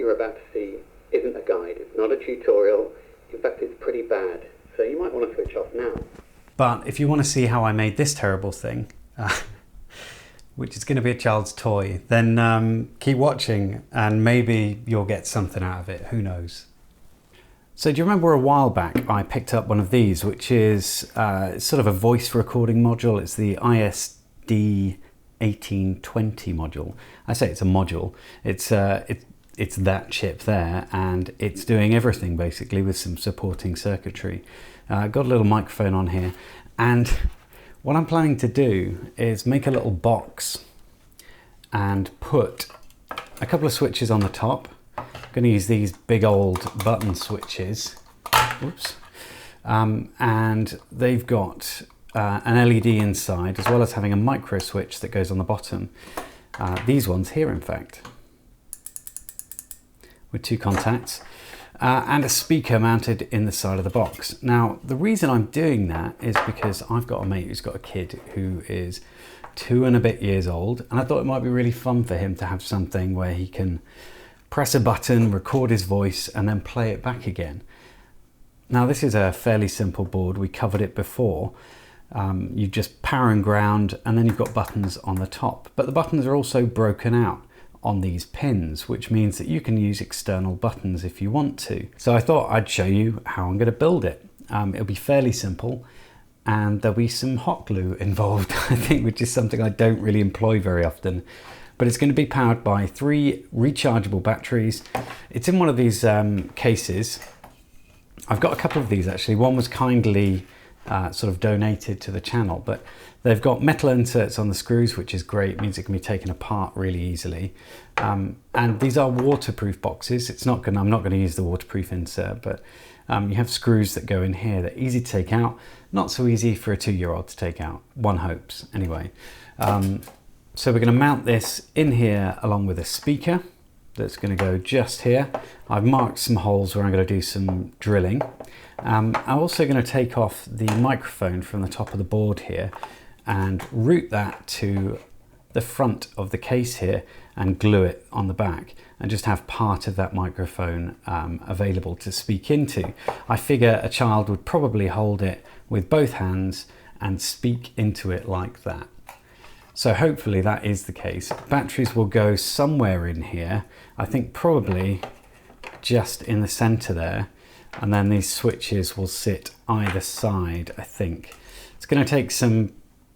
you're about to see isn't a guide, it's not a tutorial, in fact it's pretty bad, so you might want to switch off now. But if you want to see how I made this terrible thing, which is going to be a child's toy, then keep watching and maybe you'll get something out of it, who knows. So do you remember a while back I picked up one of these, which is sort of a voice recording module. It's the ISD1820 module. I say it's a module. It's that chip there, and it's doing everything basically with some supporting circuitry. Got a little microphone on here, and what I'm planning to do is make a little box and put a couple of switches on the top. I'm going to use these big old button switches. Oops. And they've got an LED inside, as well as having a micro switch that goes on the bottom. These ones here, in fact, with two contacts, and a speaker mounted in the side of the box. Now, the reason I'm doing that is because I've got a mate who's got a kid who is 2 and a bit years old, and I thought it might be really fun for him to have something where he can press a button, record his voice, and then play it back again. Now, this is a fairly simple board. We covered it before. You just power and ground, and then you've got buttons on the top. But the buttons are also broken out on these pins, which means that you can use external buttons if you want to. So I thought I'd show you how I'm going to build it. It'll be fairly simple, and there'll be some hot glue involved, I think, which is something I don't really employ very often. But it's going to be powered by 3 rechargeable batteries. It's in one of these cases. I've got a couple of these actually. One was kindly sort of donated to the channel, but they've got metal inserts on the screws, which is great. It means it can be taken apart really easily. And these are waterproof boxes. I'm not going to use the waterproof insert, but you have screws that go in here. They're easy to take out. Not so easy for a 2-year-old to take out. One hopes, anyway. So we're going to mount this in here along with a speaker that's going to go just here. I've marked some holes where I'm going to do some drilling. I'm also going to take off the microphone from the top of the board here and route that to the front of the case here and glue it on the back, and just have part of that microphone available to speak into. I figure a child would probably hold it with both hands and speak into it like that. So hopefully that is the case. Batteries will go somewhere in here. I think probably just in the center there. And then these switches will sit either side, I think. It's going to take some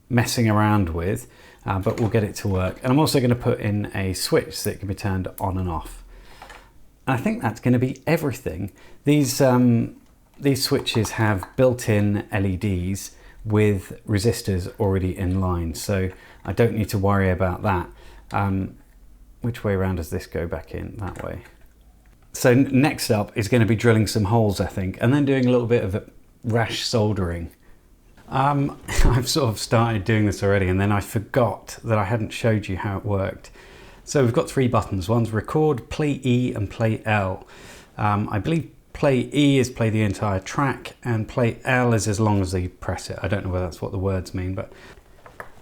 messing around with, but we'll get it to work. And I'm also going to put in a switch that can be turned on and off. And I think that's going to be everything. These switches have built-in LEDs with resistors already in line, so I don't need to worry about that. Which way around does this go back in? That way. So next up is going to be drilling some holes, I think, and then doing a little bit of rash soldering. I've sort of started doing this already, and then I forgot that I hadn't showed you how it worked. So we've got 3 buttons. One's record, play E, and play L. I believe play E is play the entire track, and play L is as long as you press it. I don't know whether that's what the words mean, but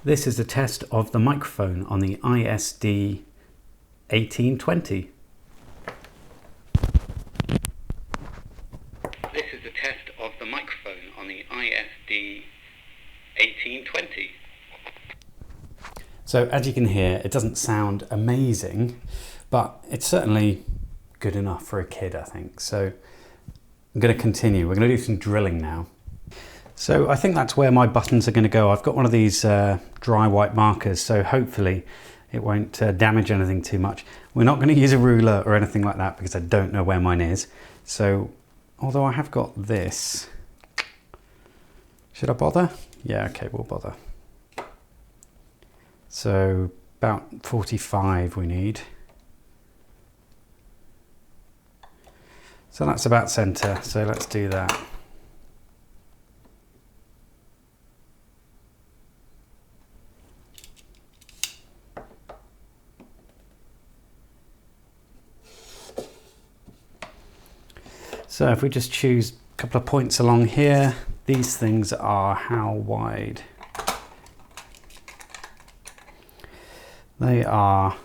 this is a test of the microphone on the ISD1820. This is a test of the microphone on the ISD1820. So as you can hear, it doesn't sound amazing, but it's certainly good enough for a kid, I think. So I'm going to continue. We're going to do some drilling now. So I think that's where my buttons are going to go. I've got one of these dry white markers, so hopefully it won't damage anything too much. We're not going to use a ruler or anything like that because I don't know where mine is. So although I have got this, should I bother? Yeah, okay, we'll bother. So about 45 we need. So that's about center, so let's do that. So if we just choose a couple of points along here, these things are how wide? They are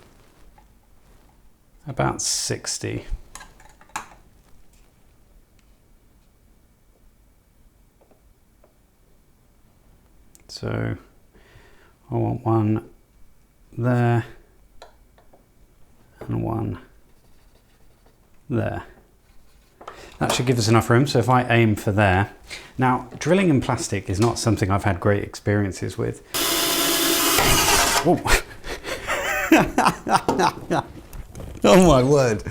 about 60. So I want one there and one there. That should give us enough room, so if I aim for there. Now, drilling in plastic is not something I've had great experiences with. Oh my word.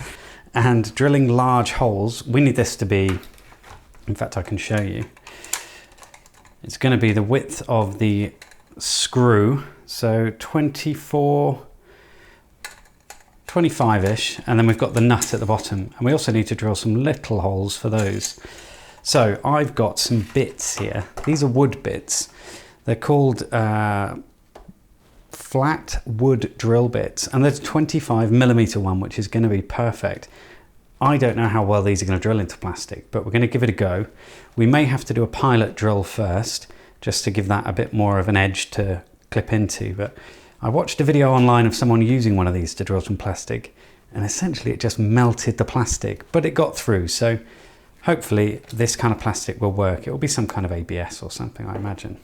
And drilling large holes, we need this to be, in fact I can show you. It's going to be the width of the screw, so 25-ish, and then we've got the nut at the bottom, and we also need to drill some little holes for those. So I've got some bits here. These are wood bits. They're called flat wood drill bits, and there's a 25mm one, which is going to be perfect. I don't know how well these are going to drill into plastic, but we're going to give it a go. We may have to do a pilot drill first, just to give that a bit more of an edge to clip into, but I watched a video online of someone using one of these to drill some plastic, and essentially it just melted the plastic, but it got through. So hopefully this kind of plastic will work. It will be some kind of ABS or something, I imagine.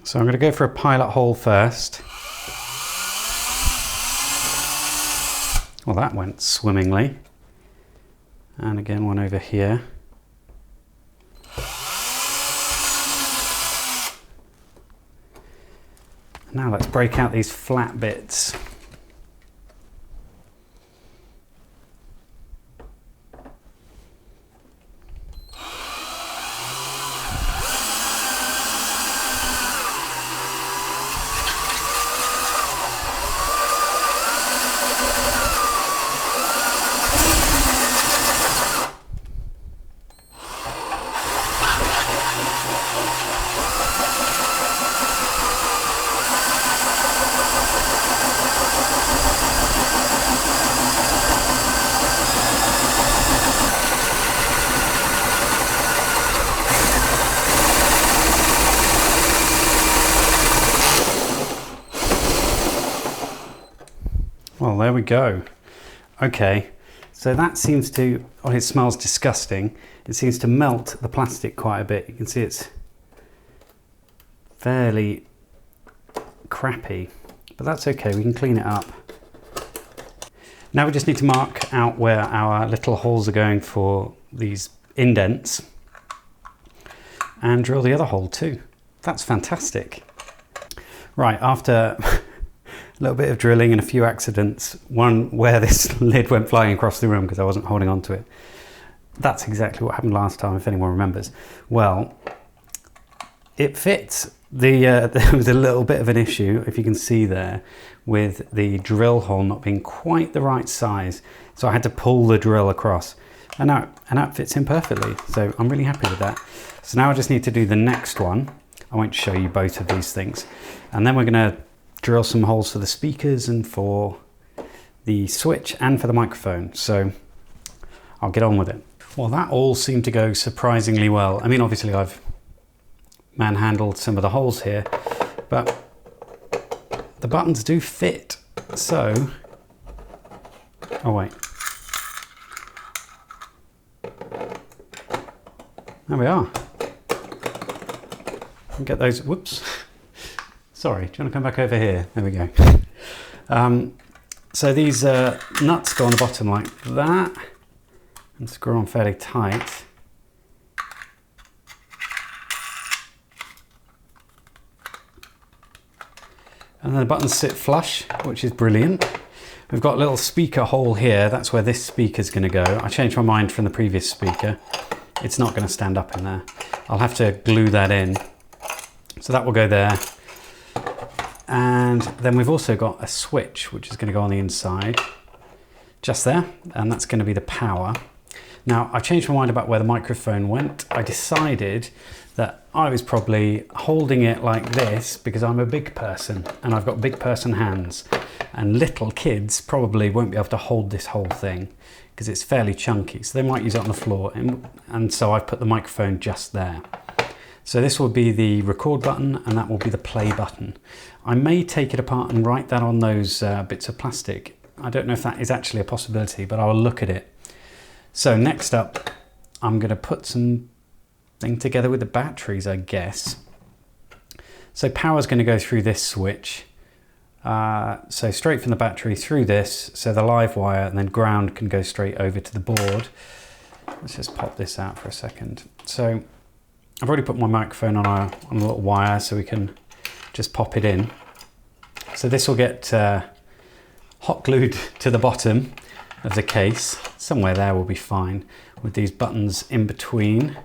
So I'm going to go for a pilot hole first. Well, that went swimmingly. And again, one over here. Now let's break out these flat bits. Well, there we go. Okay, so that seems to, oh, it smells disgusting. It seems to melt the plastic quite a bit. You can see it's fairly crappy, but that's okay, we can clean it up. Now we just need to mark out where our little holes are going for these indents and drill the other hole too. That's fantastic. Right, after a little bit of drilling and a few accidents, one where this lid went flying across the room because I wasn't holding on to it. That's exactly what happened last time, if anyone remembers. Well, it fits. There was a little bit of an issue, if you can see there, with the drill hole not being quite the right size. So I had to pull the drill across, and now it fits in perfectly. So I'm really happy with that. So now I just need to do the next one. I won't show you both of these things. And then we're going to drill some holes for the speakers and for the switch and for the microphone. So I'll get on with it. Well, that all seemed to go surprisingly well. I mean, obviously I've manhandled some of the holes here, but the buttons do fit. So, oh wait. There we are. Get those, whoops. Sorry, do you want to come back over here? There we go. So these nuts go on the bottom like that and screw on fairly tight. And then the buttons sit flush, which is brilliant. We've got a little speaker hole here. That's where this speaker's going to go. I changed my mind from the previous speaker. It's not going to stand up in there. I'll have to glue that in. So that will go there. And then we've also got a switch, which is going to go on the inside, just there. And that's going to be the power. Now, I changed my mind about where the microphone went. I decided that I was probably holding it like this because I'm a big person and I've got big person hands, and little kids probably won't be able to hold this whole thing because it's fairly chunky. So they might use it on the floor, and so I've put the microphone just there. So this will be the record button and that will be the play button. I may take it apart and write that on those bits of plastic I don't know if that is actually a possibility, but I will look at it. So next up, I'm going to put something together with the batteries, I guess. So power's going to go through this switch. So straight from the battery through this, so the live wire, and then ground can go straight over to the board. Let's just pop this out for a second. So I've already put my microphone on a little wire, so we can just pop it in. So this will get hot glued to the bottom of the case. Somewhere there will be fine with these buttons in between.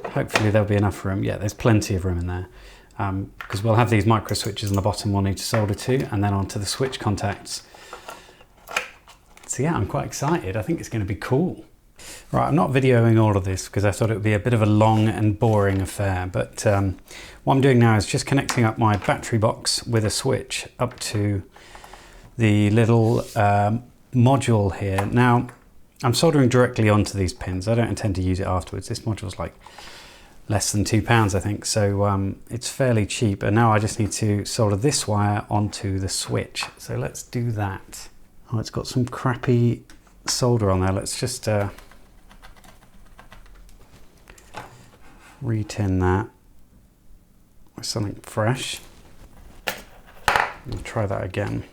Hopefully there'll be enough room. Yeah, there's plenty of room in there. Because we'll have these micro switches on the bottom we'll need to solder to, and then onto the switch contacts. So yeah, I'm quite excited. I think it's going to be cool. Right, I'm not videoing all of this because I thought it would be a bit of a long and boring affair, but what I'm doing now is just connecting up my battery box with a switch up to the little module here. Now, I'm soldering directly onto these pins. I don't intend to use it afterwards. This module's like less than £2, I think, so it's fairly cheap. And now I just need to solder this wire onto the switch. So let's do that. Oh, it's got some crappy solder on there. Let's just re-tin that with something fresh. And try that again.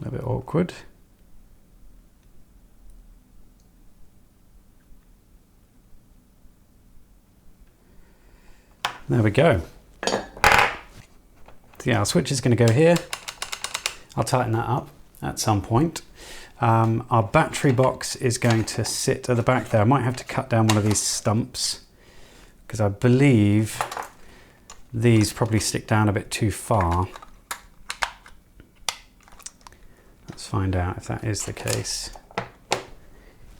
A little bit awkward. There we go. So yeah, our switch is going to go here. I'll tighten that up at some point. Our battery box is going to sit at the back there. I might have to cut down one of these stumps because I believe these probably stick down a bit too far. Let's find out if that is the case.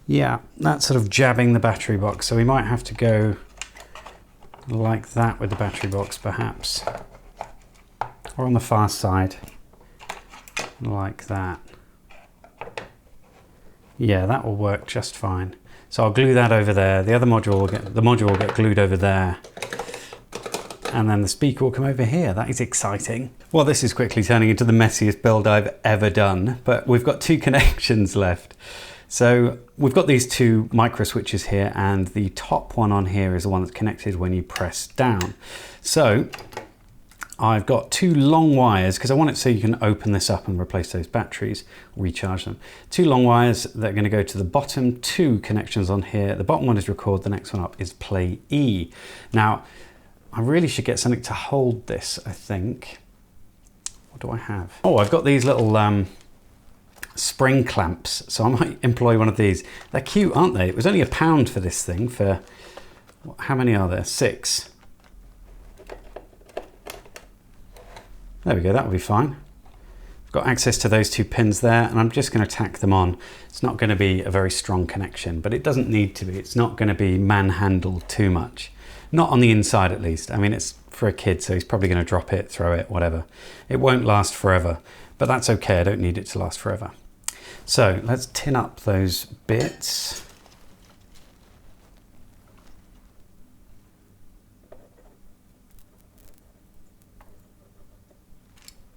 Yeah, that's sort of jabbing the battery box, so we might have to go like that with the battery box perhaps, or on the far side like that. Yeah, that will work just fine. So I'll glue that over there. The other module will get glued over there, and then the speaker will come over here. That is exciting. Well, this is quickly turning into the messiest build I've ever done, but we've got two connections left. So we've got these two micro switches here, and the top one on here is the one that's connected when you press down. So I've got two long wires, because I want it so you can open this up and replace those batteries, recharge them. Two long wires that are going to go to the bottom two connections on here. The bottom one is record, the next one up is play E. Now, I really should get something to hold this, I think. What do I have? Oh, I've got these little spring clamps, so I might employ one of these. They're cute, aren't they? It was only £1 for this thing for, how many are there? 6. There we go, that will be fine. I've got access to those two pins there, and I'm just going to tack them on. It's not going to be a very strong connection, but it doesn't need to be. It's not going to be manhandled too much. Not on the inside, at least. I mean, it's for a kid, so he's probably going to drop it, throw it, whatever. It won't last forever, but that's okay. I don't need it to last forever. So let's tin up those bits.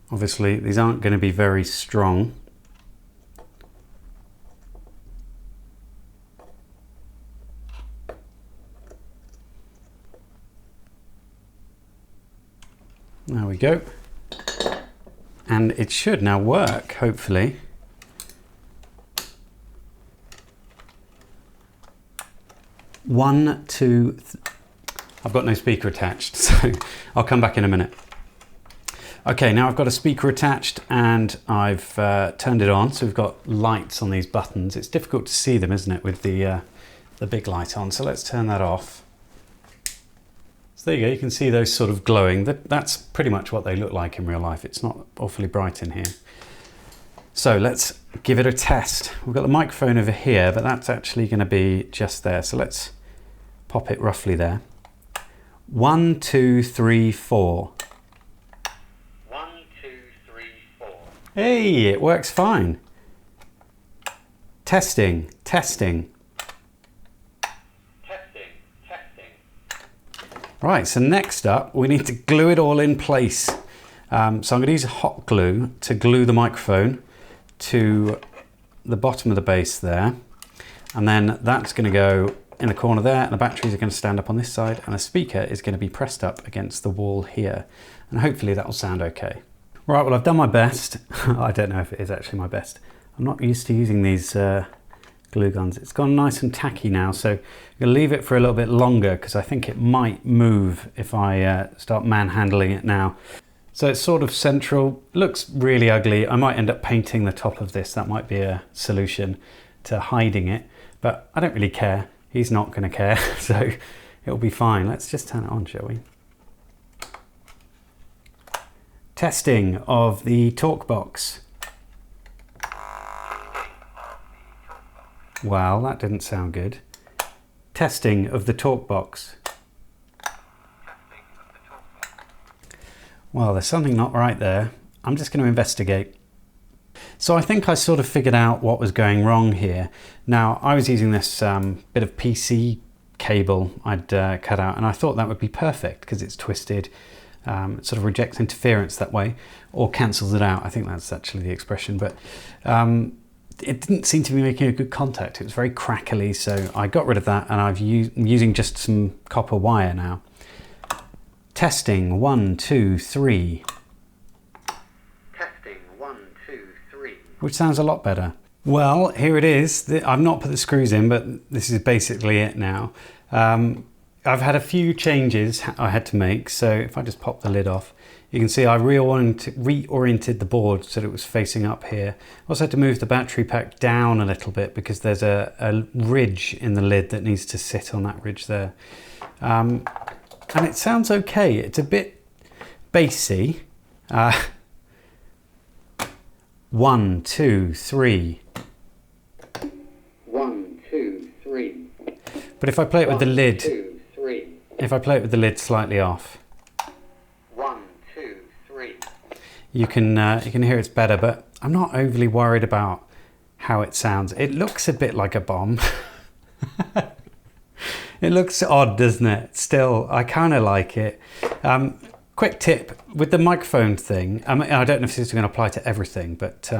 Obviously, these aren't going to be very strong. There we go. And it should now work, hopefully. One, two, I've got no speaker attached, so I'll come back in a minute. Okay, now I've got a speaker attached and I've turned it on, so we've got lights on these buttons. It's difficult to see them, isn't it, with the big light on, so let's turn that off. So there you go, you can see those sort of glowing. That's pretty much what they look like in real life. It's not awfully bright in here. So let's give it a test. We've got the microphone over here, but that's actually going to be just there. So let's pop it roughly there. 1, 2, 3, 4. 1, 2, 3, 4. Hey, it works fine. Testing, testing. Right, so next up, we need to glue it all in place. So I'm going to use hot glue to glue the microphone to the bottom of the base there. And then that's going to go in the corner there, and the batteries are going to stand up on this side, and the speaker is going to be pressed up against the wall here. And hopefully that will sound okay. Right, well, I've done my best. I don't know if it is actually my best. I'm not used to using these glue guns. It's gone nice and tacky now, so I'm going to leave it for a little bit longer because I think it might move if I start manhandling it now. So it's sort of central, looks really ugly. I might end up painting the top of this. That might be a solution to hiding it, but I don't really care. He's not going to care, so it'll be fine. Let's just turn it on, shall we? Testing of the talk box. Well, that didn't sound good. Testing of the talk box. Well, there's something not right there. I'm just going to investigate. So I think I sort of figured out what was going wrong here. Now, I was using this bit of PC cable I'd cut out, and I thought that would be perfect because it's twisted. It sort of rejects interference that way, or cancels it out. I think that's actually the expression, but it didn't seem to be making a good contact. It was very crackly, so I got rid of that, and I'm using just some copper wire now. Testing, 1, 2, 3. Testing, 1, 2, 3. Which sounds a lot better. Well, here it is. I've not put the screws in, but this is basically it now. I've had a few changes I had to make, so if I just pop the lid off, you can see I reoriented the board so that it was facing up here. Also had to move the battery pack down a little bit because there's a ridge in the lid that needs to sit on that ridge there. And it sounds okay. It's a bit bassy. 1, 2, 3. 1, 2, 3. But if I play it with the lid, 2, 3. if I play it with the lid slightly off, 1, 2, 3. you can hear it's better. But I'm not overly worried about how it sounds. It looks a bit like a bomb. It looks odd, doesn't it? Still, I kind of like it. Quick tip with the microphone thing. I mean, I don't know if this is going to apply to everything, but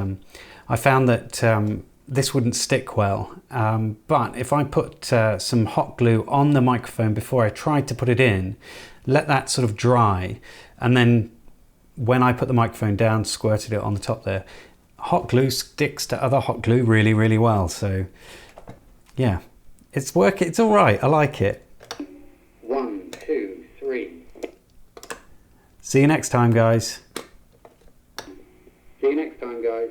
I found that this wouldn't stick well. But if I put some hot glue on the microphone before I tried to put it in, let that sort of dry, and then when I put the microphone down, squirted it on the top there, hot glue sticks to other hot glue really, really well. So yeah, it's all right. I like it. 1, 2, 3. See you next time, guys. See you next time, guys.